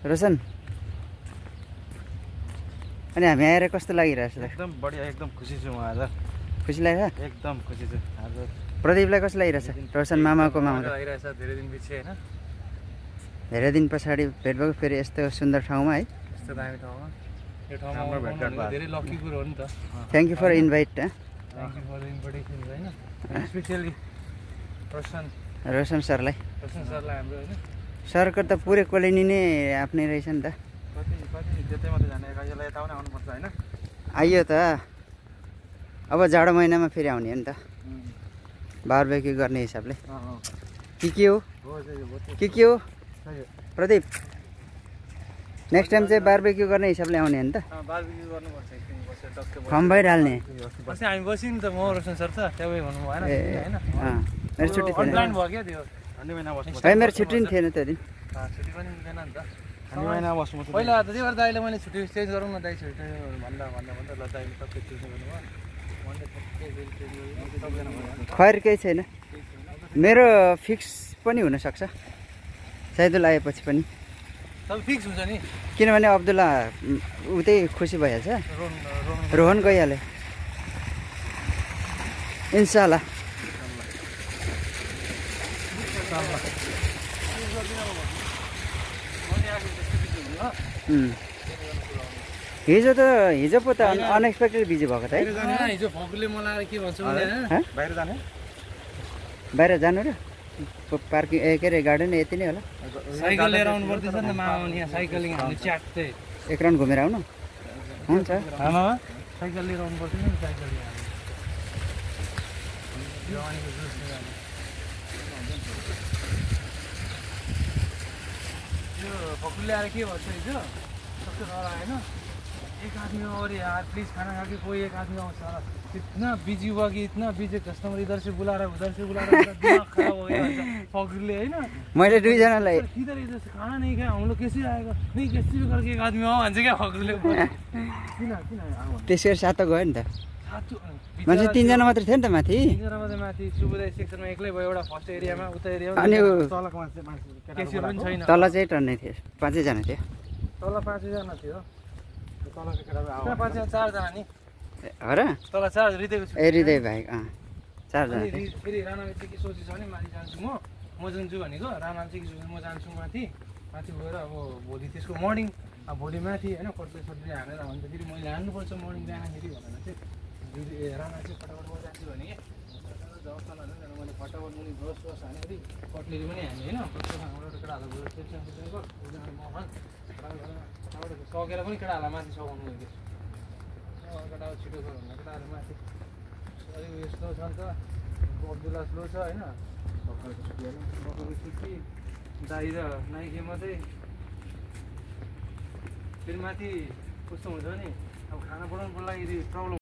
रोशन अनि हामी आएर कस्तो लागिरहेछ त? एकदम बढिया, एकदम खुसी छु म आज। खुसी लाग्छ? एकदम खुसी छु आज। प्रदीपलाई कस्तो लागिरहेछ रोशन मामाको मामा? लागिरहेछ, धेरै दिन पछि हैन? धेरै दिन पछाडि भेट भएको, फेरि यस्तो सुन्दर ठाउँमा है। यस्तो दामी ठाउँमा, यो ठाउँमा हाम्रो भेटघाट भयो, धेरै लकी कुरो हो नि त। Thank you for invite. Thank you for the invitation हैन, स्पेशली रोशन सरलाई हाम्रो हैन। सरको त पुरै कोलोनी नै आफ्नै रहेछ नि त। कति त्यतै मात्रै जाने, यसलाई यता पनि आउनुपर्छ हैन? आइयो त, अब जाडो महिनामा फेरि आउने हो नि त, बारबेक्यू गर्ने हिसाबले। के हो के हो प्रदीप? नेक्स्ट टाइम चाहिँ बारबेक्यू गर्ने हिसाबले आउने हो नि त? बारबेक्यू गर्नुपर्छ एकदिन बसेर टक्क फर्म भइहाल्ने। अस्ति हामी बस्यौँ नि त, म रोशन सर त त्यही भन्नु भएन हैन? मेरो छुट्टी थिएन। अनलाइन भयो क्या त्यो, ठन्डी महिना बस्नु। है मेरो छुट्टी नि थिएन त्यो दिन। छुट्टी पनि मिलेन नि त, ठन्डी महिना बस्नु। पहिला त त्यही भएर दाइले मैले छुट्टी चेन्ज गरौँ न दाइ, छुट्टी भन्दा ल दाइले टक्कै चेन्ज गर्नुभयो। खैर केही छैन, मेरो फिक्स पनि हुनसक्छ साइदुल आएपछि पनि। सब फिक्स हुन्छ नि, किनभने अब्दुल्ला उतै खुसी भइहाल्छ, रोहन गइहाल्यो इन्शाअल्लाह। हिजो पो त अनएक्सपेक्टेड बिजी भएको त है। हिजो फकुले मलाई के भन्छ बाहिर जाने, बाहिर जानु र पार्किङ के अरे गार्डन यति नै होला। साइकल लिएर आउनु पर्दैछ नि त मामा, यहाँ साइकलिङ हामी च्याट्दै एक राउन्ड घुमेर आउनु हुन्छ। आमा साइकल लिएर आउनु पर्दैन नि, साइकल लिएर यो फकुले आएर के भन्छ हिजो कस्तो डर आएन? एक आदमी और यार प्लीज खाना खा के कोई एक आदमी और सारा इतना बिजी हुआ कि इतना बिजी, कस्टमर इधर से बुला रहा है उधर से बुला रहा है, दिमाग खराब हो गया फकुले है ना। मैले दुईजनालाई इधर इधर से खाना नहीं खाया, हम लोग कैसे आएगा? नहीं कैसे भी करके एक आदमी आओ भन्छ क्या फकुले। त्यसरी सातो गयो नि त, मान्छे तीनजना मात्रै थियो नि त माथि। तीनजना मात्रै माथि सुबुदाय सेक्सनमा एक्लै भयो, एउटा फर्स्ट एरियामा उता एरियामा। अनि तलको मान्छे केसियर पनि छैन, तल चाहिँ टन्नै थियो, 5 जना थियो। तल 5 जना थियो, तलको केटाहरु 5 4 जना नि हो र? तल 4 हृदयको छु। ए हृदय भाइ 4 जना थियो। फेरि राणाले चाहिँ के सोचेछ भने माथि जान्छु म जान्छु भनेको, राणाले चाहिँ के सोचेछ म जान्छु माथि गएर अब भोलि त्यसको मर्निङ भोलि माथि होइन कटले सटले हानेर भन्छ, फेरि मैले हान्नुपर्छ मर्निङ जाँदाखेरि भनेर चाहिँ राणा चाहिँ फटाफट म जान्छु भने जवाफ नदिएर मैले फटाफट मुनि बस हानेखेरि कटलेरी पनि हाने होइन, कटलेरीबाट केटाहरूलाई गएर सकेर पनि केटाहरूलाई माथि सघाउनु भयो। केटाहरू छिटो छ भन्दा केटाहरू माथि अलिक उयो स्लो छ नि त, अब्दुल्ला स्लो छ होइन, छुट्टी दाइ र नाइके मात्रै। फेरि माथि कस्तो हुन्छ भने अब खाना बनाउनुको लागि प्रब्लम